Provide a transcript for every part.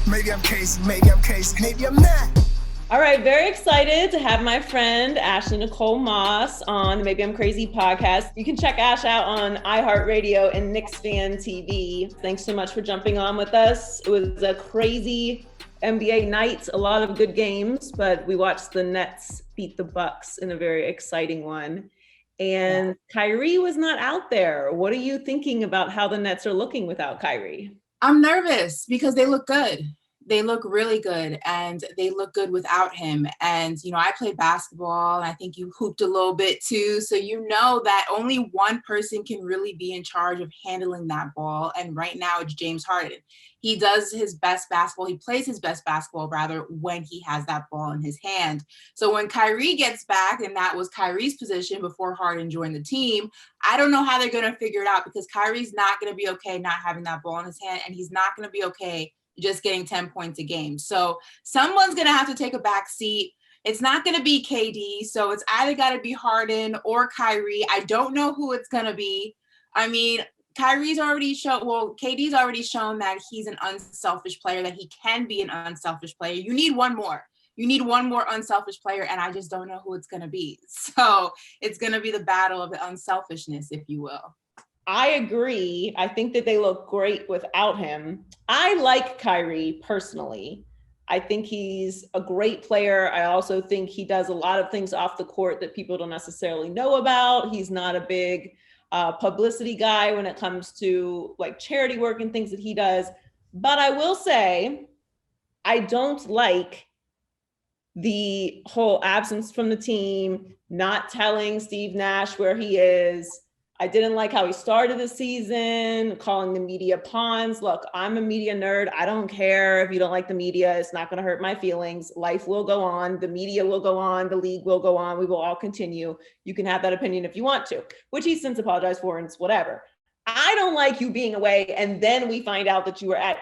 Maybe I'm crazy, maybe I'm not. All right, very excited to have my friend ASHLEY Nicole Moss on the Maybe I'm Crazy podcast. You can check Ash out on iHeartRadio and Knicks Fan TV. Thanks so much for jumping on with us. It was a crazy NBA night, a lot of good games, but we watched the Nets beat the Bucks in a very exciting one. And KYRIE was not out there. What are you thinking about how the Nets are looking without KYRIE? I'm nervous because they look good. They look really good, and they look good without him. And, you know, I play basketball, and I think you hooped a little bit too. So you know that only one person can really be in charge of handling that ball. And right now it's James Harden. He does his best basketball. He plays his best basketball, rather, when he has that ball in his hand. So when KYRIE gets back, and that was KYRIE's position before Harden joined the team, I don't know how they're going to figure it out, because KYRIE's not going to be okay not having that ball in his hand, and he's not going to be okay just getting 10 points a game. So someone's going to have to take a back seat. It's not going to be KD. So it's either got to be Harden or KYRIE. I don't know who it's going to be. I mean, KD's already shown that he's an unselfish player, that he can be an unselfish player. You need one more. You need one more unselfish player, and I just don't know who it's going to be. So it's going to be the battle of the unselfishness, if you will. I agree. I think that they look great without him. I like KYRIE personally. I think he's a great player. I also think he does a lot of things off the court that people don't necessarily know about. He's not a big publicity guy when it comes to like charity work and things that he does. But I will say, I don't like the whole absence from the team, not telling Steve Nash where he is. I didn't like how he started the season, calling the media pawns. Look, I'm a media nerd. I don't care if you don't like the media. It's not going to hurt my feelings. Life will go on. The media will go on. The league will go on. We will all continue. You can have that opinion if you want to, which he's since apologized for, and it's whatever. I don't like you being away, and then we find out that you were at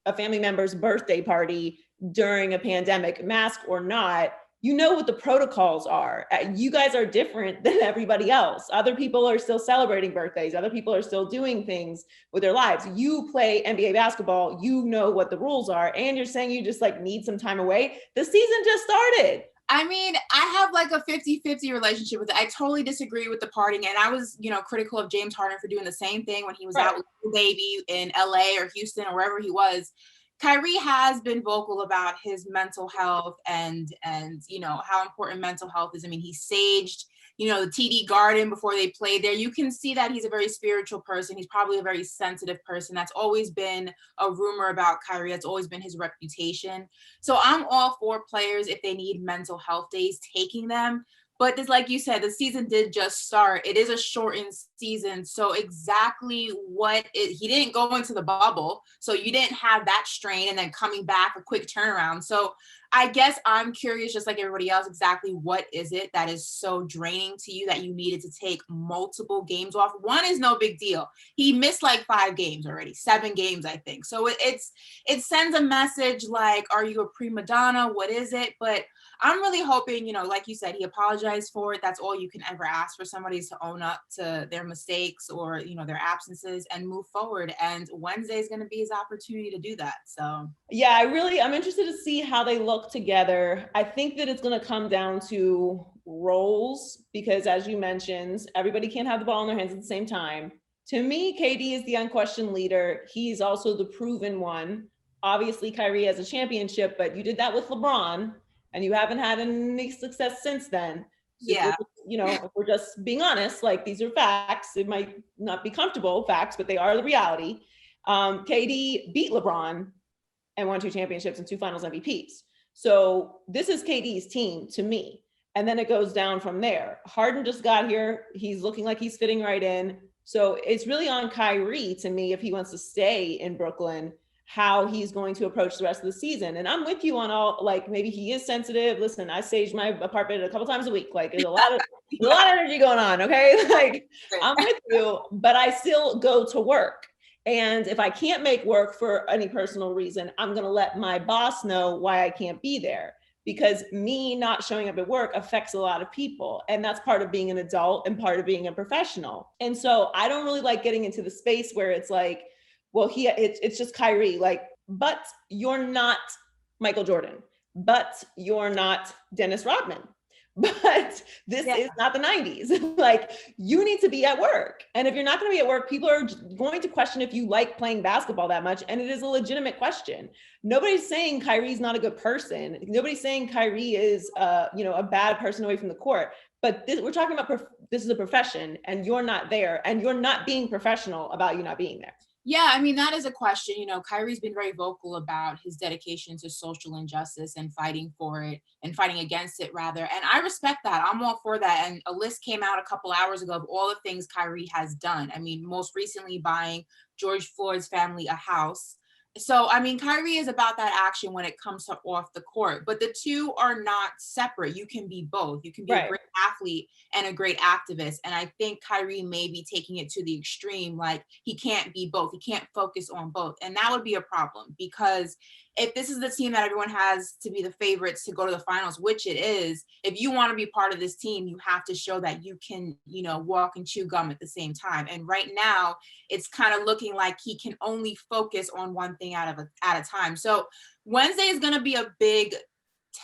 a family member's birthday party during a pandemic, mask or not. You know what the protocols are. You guys are different than everybody else. Other people are still celebrating birthdays. Other people are still doing things with their lives. You play NBA basketball. You know what the rules are. And you're saying you just like need some time away. The season just started. I mean, I have like a 50-50 relationship with it. I totally disagree with the partying. And I was, critical of James Harden for doing the same thing when he was out with the baby in LA or Houston or wherever he was. KYRIE has been vocal about his mental health and how important mental health is. I mean, he saged, the TD Garden before they played there. You can see that he's a very spiritual person. He's probably a very sensitive person. That's always been a rumor about KYRIE. That's always been his reputation. So I'm all for players, if they need mental health days, taking them. But like you said, the season did just start. It is a shortened season. So exactly he didn't go into the bubble. So you didn't have that strain and then coming back, a quick turnaround. So I guess I'm curious, just like everybody else, exactly what is it that is so draining to you that you needed to take multiple games off? One is no big deal. He missed like 5 games already, 7 games, I think. So it sends a message like, are you a prima donna? What is it? But I'm really hoping, like you said, he apologized for it. That's all you can ever ask for somebody, is to own up to their mistakes or, their absences and move forward. And Wednesday is going to be his opportunity to do that. So, yeah, I'm interested to see how they look together. I think that it's going to come down to roles because, as you mentioned, everybody can't have the ball in their hands at the same time. To me, KD is the unquestioned leader. He's also the proven one. Obviously, KYRIE has a championship, but you did that with LeBron. And you haven't had any success since then. So if we're just being honest, like these are facts. It might not be comfortable facts, but they are the reality. KD beat LeBron and won 2 championships and 2 finals MVPs. So this is KD's team to me. And then it goes down from there. Harden just got here. He's looking like he's fitting right in. So it's really on KYRIE to me, if he wants to stay in Brooklyn, how he's going to approach the rest of the season. And I'm with you on all, like, maybe he is sensitive. Listen, I sage my apartment a couple times a week. Like, there's a lot of energy going on. Okay. Like, I'm with you, but I still go to work. And if I can't make work for any personal reason, I'm going to let my boss know why I can't be there, because me not showing up at work affects a lot of people. And that's part of being an adult and part of being a professional. And so I don't really like getting into the space where it's like, well, it's just KYRIE. Like, but you're not Michael Jordan, but you're not Dennis Rodman. But this is not the 90s. Like, you need to be at work. And if you're not going to be at work, people are going to question if you like playing basketball that much. And it is a legitimate question. Nobody's saying Kyrie's not a good person. Nobody's saying Kyrie is, a bad person away from the court. But we're talking about, this is a profession, and you're not there, and you're not being professional about you not being there. Yeah, I mean, that is a question. Kyrie's been very vocal about his dedication to social injustice and fighting for it and fighting against it, rather. And I respect that. I'm all for that. And a list came out a couple hours ago of all the things Kyrie has done. I mean, most recently buying George Floyd's family a house. So, I mean, Kyrie is about that action when it comes to off the court, but the two are not separate. You can be both. You can be a great athlete and a great activist. And I think Kyrie may be taking it to the extreme. Like, he can't be both. He can't focus on both. And that would be a problem, because if this is the team that everyone has to be the favorites to go to the finals, which it is, if you want to be part of this team, you have to show that you can, walk and chew gum at the same time. And right now it's kind of looking like he can only focus on one thing at a time. So Wednesday is going to be a big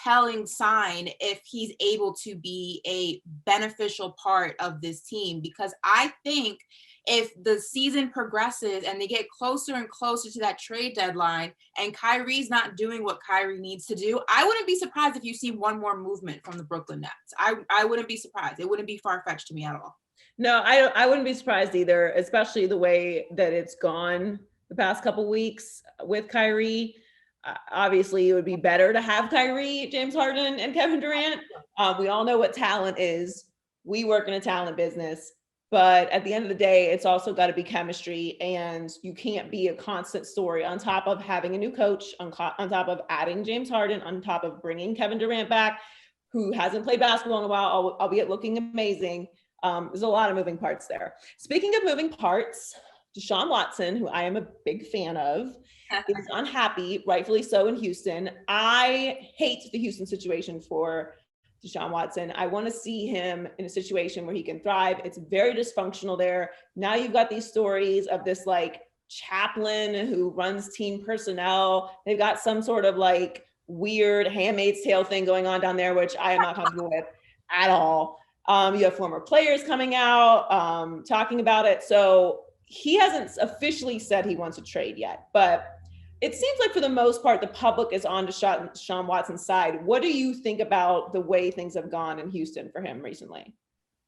telling sign if he's able to be a beneficial part of this team, because I think if the season progresses and they get closer and closer to that trade deadline and Kyrie's not doing what Kyrie needs to do, I wouldn't be surprised if you see one more movement from the Brooklyn Nets. I wouldn't be surprised. It wouldn't be far-fetched to me at all. No, I wouldn't be surprised either, especially the way that it's gone the past couple weeks with Kyrie. Obviously, it would be better to have Kyrie, James Harden, and Kevin Durant. We all know what talent is. We work in a talent business. But at the end of the day, it's also got to be chemistry, and you can't be a constant story on top of having a new coach, on top of adding James Harden, on top of bringing Kevin Durant back, who hasn't played basketball in a while, albeit looking amazing. There's a lot of moving parts there. Speaking of moving parts, DESHAUN Watson, who I am a big fan of, is unhappy, rightfully so, in Houston. I hate the Houston situation for DESHAUN Watson. I want to see him in a situation where he can thrive. It's very dysfunctional there. Now you've got these stories of this like chaplain who runs team personnel. They've got some sort of like weird Handmaid's Tale thing going on down there, which I am not comfortable with at all. You have former players coming out talking about it. So he hasn't officially said he wants to trade yet, but it seems like for the most part, the public is on DESHAUN Watson's side. What do you think about the way things have gone in Houston for him recently?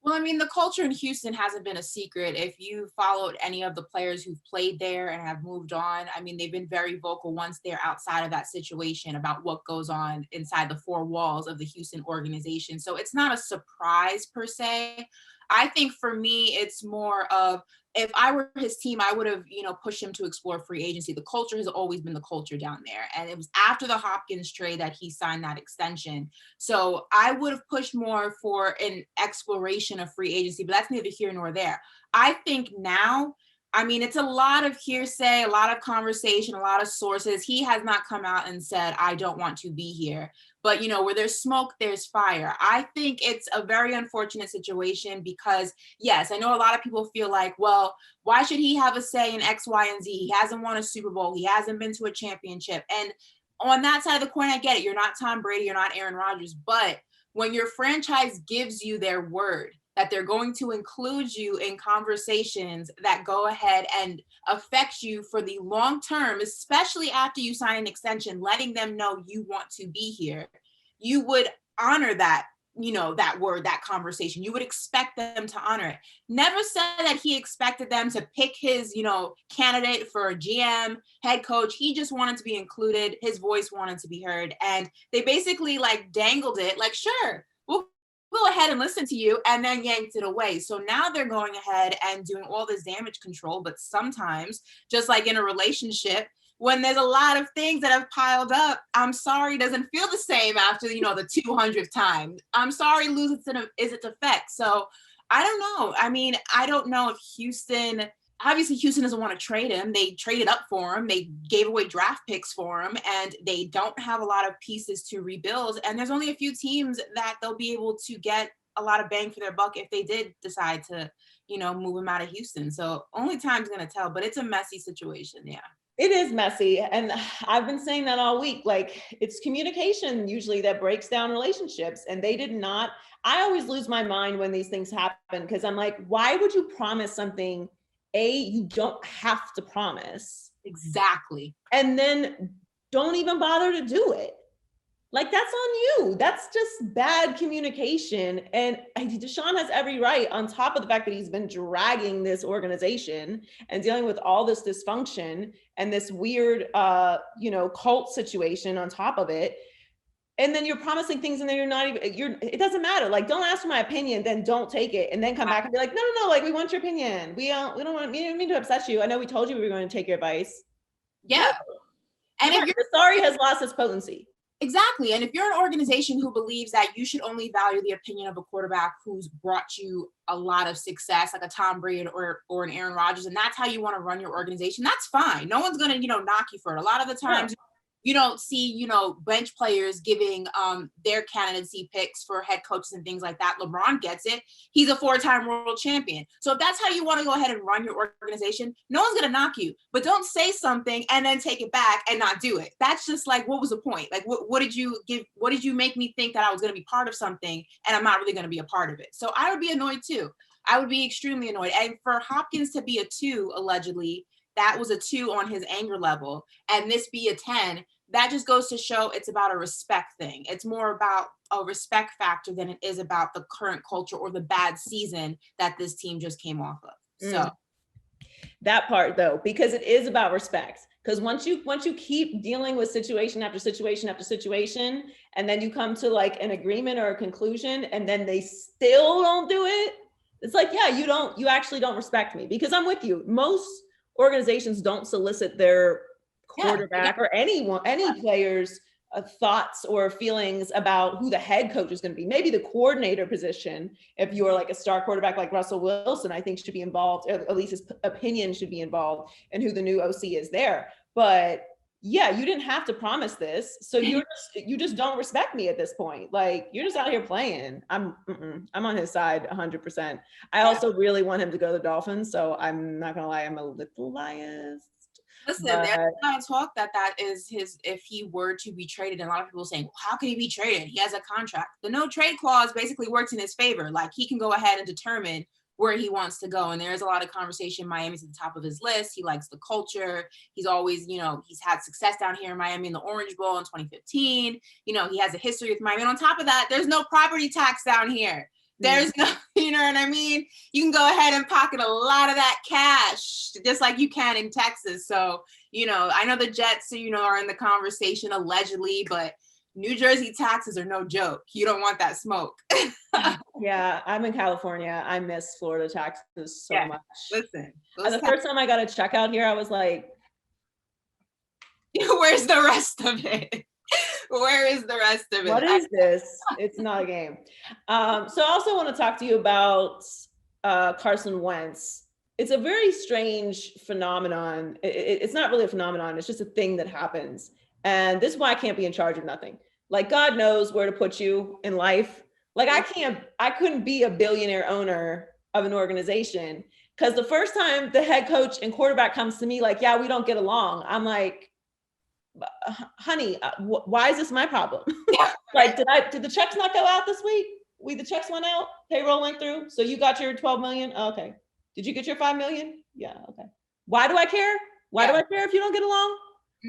Well, I mean, the culture in Houston hasn't been a secret. If you followed any of the players who've played there and have moved on, I mean, they've been very vocal once they're outside of that situation about what goes on inside the four walls of the Houston organization. So it's not a surprise per se. I think for me, it's more of, if I were his team, I would have, pushed him to explore free agency. The culture has always been the culture down there. And it was after the Hopkins trade that he signed that extension. So I would have pushed more for an exploration of free agency, but that's neither here nor there. I think now, I mean, it's a lot of hearsay, a lot of conversation, a lot of sources. He has not come out and said, I don't want to be here. But, where there's smoke, there's fire. I think it's a very unfortunate situation because, yes, I know a lot of people feel like, well, why should he have a say in X, Y, and Z? He hasn't won a Super Bowl. He hasn't been to a championship. And on that side of the coin, I get it. You're not Tom Brady. You're not Aaron Rodgers. But when your franchise gives you their word that they're going to include you in conversations that go ahead and affect you for the long term, especially after you sign an extension, letting them know you want to be here, you would honor that, that word, that conversation. You would expect them to honor it. Never said that he expected them to pick his, candidate for GM, head coach. He just wanted to be included. His voice wanted to be heard. And they basically like dangled it like, sure, we'll go ahead and listen to you, and then yanked it away. So now they're going ahead and doing all this damage control. But sometimes, just like in a relationship, when there's a lot of things that have piled up, I'm sorry doesn't feel the same after, the 200th time. I'm sorry loses its effect. So I don't know. I mean, I don't know if obviously Houston doesn't want to trade him. They traded up for him. They gave away draft picks for him, and they don't have a lot of pieces to rebuild. And there's only a few teams that they'll be able to get a lot of bang for their buck if they did decide to, move him out of Houston. So only time's going to tell, but it's a messy situation. Yeah. It is messy. And I've been saying that all week. Like, it's communication usually that breaks down relationships. And they did not. I always lose my mind when these things happen because I'm like, why would you promise something, you don't have to promise? Exactly. And then don't even bother to do it. Like, that's on you. That's just bad communication. And DeShaun has every right, on top of the fact that he's been dragging this organization and dealing with all this dysfunction and this weird, cult situation on top of it. And then you're promising things and then it doesn't matter. Like, don't ask for my opinion, then don't take it. And then come back and be like, no, like, we want your opinion. We didn't mean to upset you. I know we told you we were going to take your advice. Yeah. And if you're sorry has lost its potency. Exactly. And if you're an organization who believes that you should only value the opinion of a quarterback who's brought you a lot of success, like a Tom Brady or an Aaron Rodgers, and that's how you want to run your organization, that's fine. No one's going to, knock you for it. A lot of the times, you don't see, bench players giving their candidacy picks for head coaches and things like that. LeBron gets it. He's a 4-time world champion. So if that's how you want to go ahead and run your organization, no one's going to knock you. But don't say something and then take it back and not do it. That's just like, what was the point? Like, what did you give? What did you make me think that I was going to be part of something and I'm not really going to be a part of it? So I would be annoyed too. I would be extremely annoyed. And for Hopkins to be a 2, allegedly, that was a 2 on his anger level, and this be a 10, that just goes to show it's about a respect thing. It's more about a respect factor than it is about the current culture or the bad season that this team just came off of. So that part though, because it is about respect. Because once you keep dealing with situation after situation after situation, and then you come to like an agreement or a conclusion, and then they still don't do it, it's like, yeah, you actually don't respect me. Because I'm with you. Most organizations don't solicit their quarterback or any players' thoughts or feelings about who the head coach is going to be. Maybe the coordinator position, if you're like a star quarterback like Russell Wilson, I think should be involved, or at least his opinion should be involved in who the new OC is there. But yeah, you didn't have to promise this, so you just don't respect me at this point. Like, you're just out here playing. I'm on his side 100%. I also really want him to go to the Dolphins, so I'm not gonna lie, I'm a little biased. Listen, there's a lot of talk that is his, if he were to be traded, and a lot of people saying, well, how can he be traded? He has a contract. The no trade clause basically works in his favor. Like, he can go ahead and determine where he wants to go. And there's a lot of conversation. Miami's at the top of his list. He likes the culture. He's always, he's had success down here in Miami in the Orange Bowl in 2015. He has a history with Miami. And on top of that, there's no property tax down here. There's no, you know what I mean? You can go ahead and pocket a lot of that cash, just like you can in Texas. So, I know the Jets, are in the conversation allegedly, but New Jersey taxes are no joke. You don't want that smoke. Yeah, I'm in California. I miss Florida taxes so much. Listen. The first time I got a check out here, I was like, where's the rest of it? Where is the rest of it? What is this? It's not a game. So I also want to talk to you about Carson Wentz. It's a very strange phenomenon. It's not really a phenomenon. It's just a thing that happens. And this is why I can't be in charge of nothing. Like, God knows where to put you in life. Like, I couldn't be a billionaire owner of an organization, because the first time the head coach and quarterback comes to me like, yeah, we don't get along, I'm like, honey, why is this my problem? Like, did the checks not go out this week? The checks went out, payroll went through, so you got your 12 million? Oh, okay. Did you get your 5 million? Yeah, okay. Why do I care? Why do I care if you don't get along?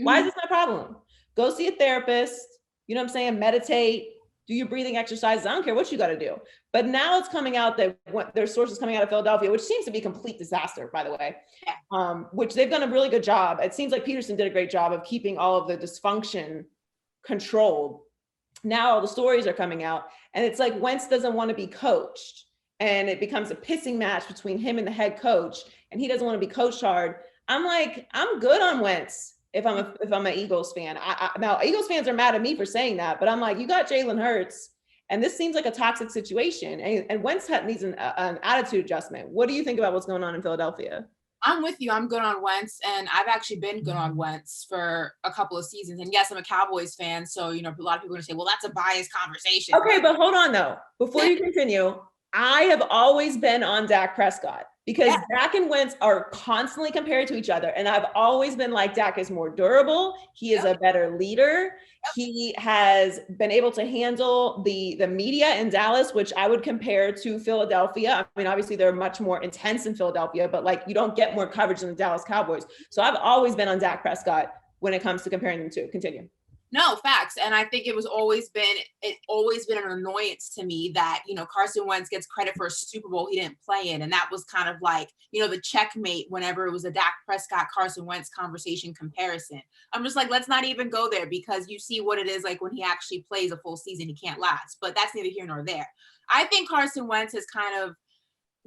Why is this my problem? Go see a therapist, you know what I'm saying? Meditate, do your breathing exercises. I don't care what you got to do. But now it's coming out that there's sources coming out of Philadelphia, which seems to be a complete disaster, by the way, which they've done a really good job. It seems like Peterson did a great job of keeping all of the dysfunction controlled. Now all the stories are coming out, and it's like Wentz doesn't want to be coached, and it becomes a pissing match between him and the head coach, and he doesn't want to be coached hard. I'm like, I'm good on Wentz. If I'm an Eagles fan, now Eagles fans are mad at me for saying that, but I'm like, you got Jalen Hurts, and this seems like a toxic situation, and Wentz needs an attitude adjustment. What do you think about what's going on in Philadelphia? I'm with you. I'm good on Wentz, and I've actually been good on Wentz for a couple of seasons. And yes, I'm a Cowboys fan, so a lot of people are going to say, well, that's a biased conversation. Okay, but hold on though. Before you continue, I have always been on Dak Prescott because Dak and Wentz are constantly compared to each other. And I've always been like, Dak is more durable. He is a better leader. He has been able to handle the media in Dallas, which I would compare to Philadelphia. I mean, obviously they're much more intense in Philadelphia, but like you don't get more coverage than the Dallas Cowboys. So I've always been on Dak Prescott when it comes to comparing them to. Continue. No, facts. And I think it's always been an annoyance to me that, Carson Wentz gets credit for a Super Bowl he didn't play in. And that was kind of like, the checkmate whenever it was a Dak Prescott, Carson Wentz conversation comparison. I'm just like, let's not even go there because you see what it is like when he actually plays a full season, he can't last. But that's neither here nor there. I think Carson Wentz has kind of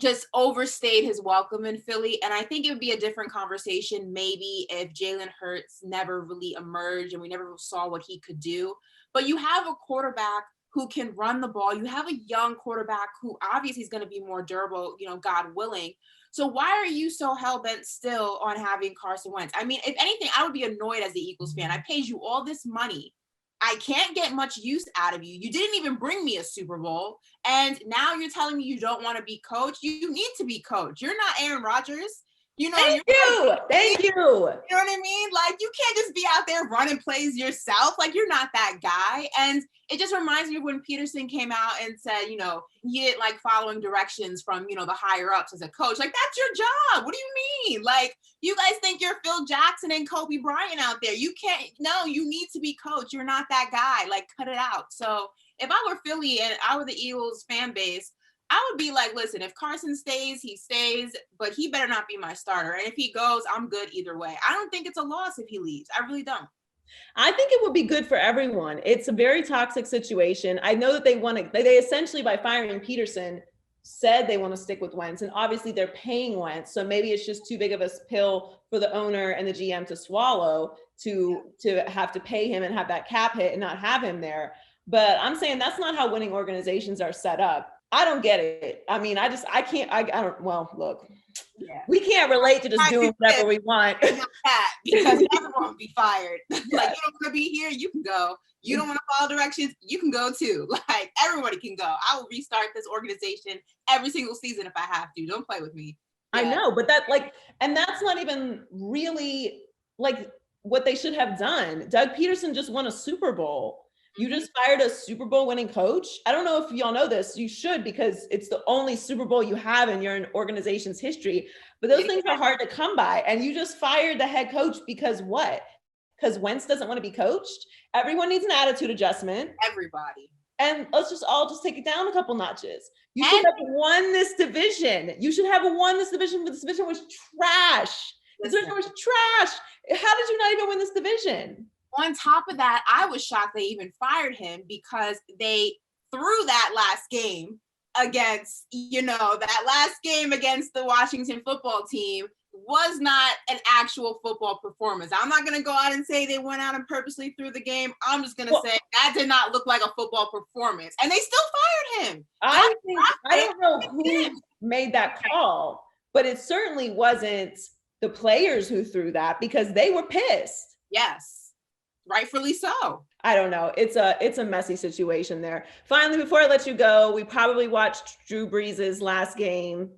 just overstayed his welcome in Philly. And I think it would be a different conversation maybe if Jalen Hurts never really emerged and we never saw what he could do. But you have a quarterback who can run the ball. You have a young quarterback who obviously is going to be more durable, God willing. So why are you so hell-bent still on having Carson Wentz? I mean, if anything, I would be annoyed as the Eagles fan. I paid you all this money. I can't get much use out of you. You didn't even bring me a Super Bowl. And now you're telling me you don't want to be coached. You need to be coached. You're not Aaron Rodgers. Thank you. Thank you. You know what I mean? Like, you can't just be out there running plays yourself. Like, you're not that guy. And it just reminds me of when Peterson came out and said, he didn't like following directions from, the higher ups as a coach. Like, that's your job. What do you mean? Like, you guys think you're Phil Jackson and Kobe Bryant out there. You can't, no, you need to be coached. You're not that guy. Like, cut it out. So if I were Philly and I were the Eagles fan base, I would be like, listen, if Carson stays, he stays, but he better not be my starter. And if he goes, I'm good either way. I don't think it's a loss if he leaves. I really don't. I think it would be good for everyone. It's a very toxic situation. I know that they essentially by firing Peterson said they want to stick with Wentz, and obviously they're paying Wentz. So maybe it's just too big of a pill for the owner and the GM to swallow to have to pay him and have that cap hit and not have him there. But I'm saying that's not how winning organizations are set up. I don't get it. I mean, I don't, well, look, we can't relate to just doing whatever we want. Because everyone will be fired. Like, you don't want to be here, you can go. You don't want to follow directions, you can go too. Like, everybody can go. I will restart this organization every single season if I have to. Don't play with me. Yeah. I know, but and that's not even really like what they should have done. Doug Peterson just won a Super Bowl. You just fired a Super Bowl winning coach. I don't know if y'all know this. You should, because it's the only Super Bowl you have in your organization's history. But those things are hard to come by. And you just fired the head coach because what? Because Wentz doesn't want to be coached. Everyone needs an attitude adjustment. Everybody. And let's just all take it down a couple notches. You should have won this division. You should have won this division, but this division was trash. This division was trash. How did you not even win this division? On top of that, I was shocked they even fired him because they threw that last game against, that last game against the Washington football team was not an actual football performance. I'm not going to go out and say they went out and purposely threw the game. I'm just going to say that did not look like a football performance. And they still fired him. I don't know who made that call, but it certainly wasn't the players who threw that because they were pissed. Yes. Rightfully so. I don't know. It's a messy situation there. Finally, before I let you go, we probably watched Drew Brees' last game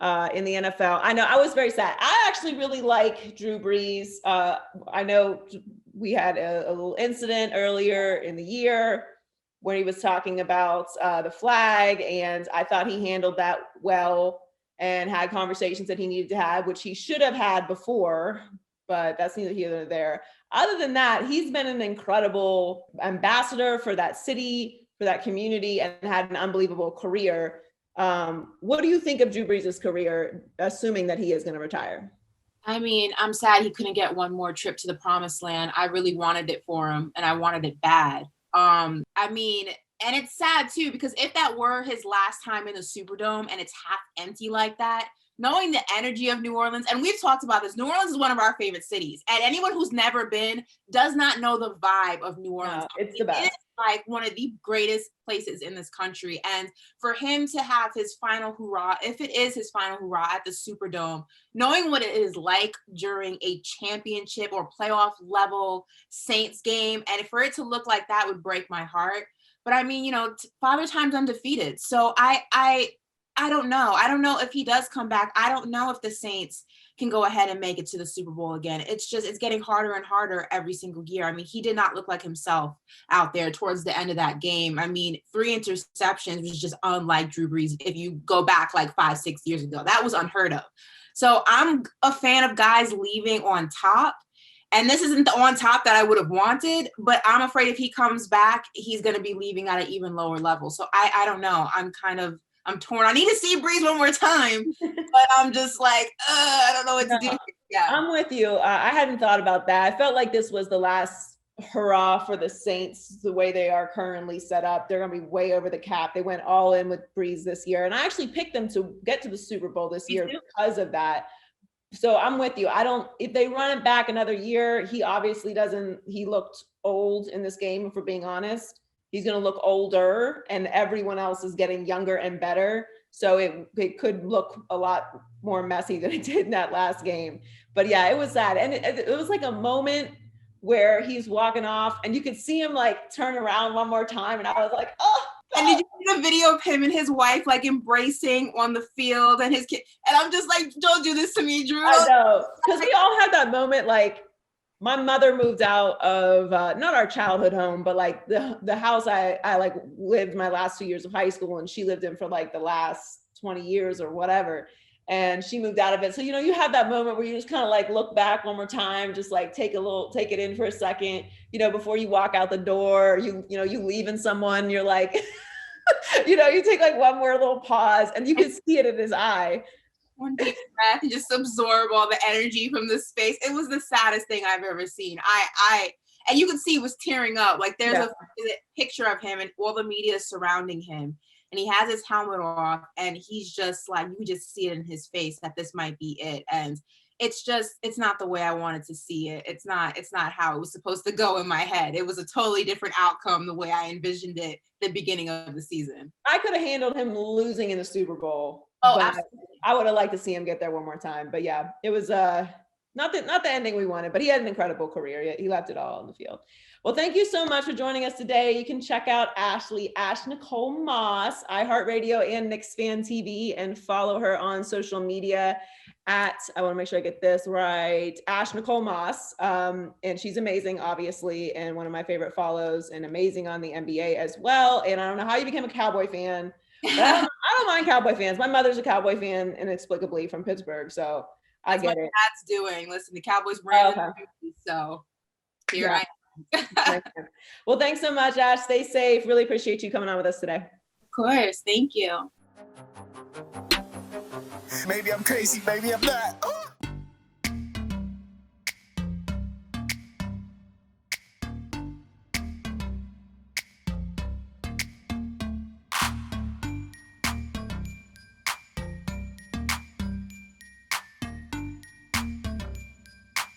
in the NFL. I know I was very sad. I actually really like Drew Brees. I know we had a little incident earlier in the year where he was talking about the flag, and I thought he handled that well and had conversations that he needed to have, which he should have had before, but that's neither here nor there. Other than that, he's been an incredible ambassador for that city, for that community, and had an unbelievable career. What do you think of Drew Brees' career, assuming that he is going to retire? I mean, I'm sad he couldn't get one more trip to the promised land. I really wanted it for him, and I wanted it bad. And it's sad too, because if that were his last time in the Superdome and it's half empty like that, knowing the energy of New Orleans, and we've talked about this, New Orleans is one of our favorite cities. And anyone who's never been does not know the vibe of New Orleans. No, it's the best. It is like one of the greatest places in this country. And for him to have his final hurrah, if it is his final hurrah at the Superdome, knowing what it is like during a championship or playoff level Saints game, and for it to look like that would break my heart. But I mean, Father Time's undefeated. So I I don't know. I don't know if he does come back. I don't know if the Saints can go ahead and make it to the Super Bowl again. It's getting harder and harder every single year. I mean, he did not look like himself out there towards the end of that game. I mean, 3 interceptions was just unlike Drew Brees. If you go back like 5-6 years ago, that was unheard of. So I'm a fan of guys leaving on top. And this isn't the on top that I would have wanted, but I'm afraid if he comes back, he's going to be leaving at an even lower level. So I don't know. I'm torn. I need to see Breeze one more time, but I'm just like, I don't know what to do. Yeah, I'm with you. I hadn't thought about that. I felt like this was the last hurrah for the Saints, the way they are currently set up. They're going to be way over the cap. They went all in with Breeze this year. And I actually picked them to get to the Super Bowl this year because of that. So I'm with you. If they run it back another year, he obviously he looked old in this game, if we're being honest. He's going to look older and everyone else is getting younger and better. So it could look a lot more messy than it did in that last game. But yeah, it was sad. And it was like a moment where he's walking off and you could see him like turn around one more time. And I was like, oh. And did you see the video of him and his wife like embracing on the field and his kid? And I'm just like, don't do this to me, Drew. I know. Because we all had that moment, like, my mother moved out of not our childhood home, but like the house I like lived my last 2 years of high school, and she lived in for like the last 20 years or whatever. And she moved out of it. So, you have that moment where you just kind of like look back one more time, just like take it in for a second, before you walk out the door, you leaving someone, you're like, you take like one more little pause and you can see it in his eye. One deep breath and just absorb all the energy from the space. It was the saddest thing I've ever seen. And you could see he was tearing up. Like there's a picture of him and all the media is surrounding him. And he has his helmet off and he's just like, you just see it in his face that this might be it. And it's not the way I wanted to see it. It's not how it was supposed to go in my head. It was a totally different outcome the way I envisioned it the beginning of the season. I could have handled him losing in the Super Bowl. Oh, absolutely. I would have liked to see him get there one more time. But yeah, it was not the ending we wanted, but he had an incredible career. He left it all on the field. Well, thank you so much for joining us today. You can check out ASHLEY Nicole Moss, iHeartRadio and Knicks Fan TV, and follow her on social media at, I want to make sure I get this right, ASHLEY Nicole Moss. And she's amazing, obviously, and one of my favorite follows, and amazing on the NBA as well. And I don't know how you became a Cowboy fan. I don't mind Cowboy fans. My mother's a Cowboy fan inexplicably from Pittsburgh, so I get it. That's doing. Listen, the Cowboys ran so here I am. Well, thanks so much, Ash. Stay safe. Really appreciate you coming on with us today. Of course. Thank you. Maybe I'm crazy, maybe I'm not.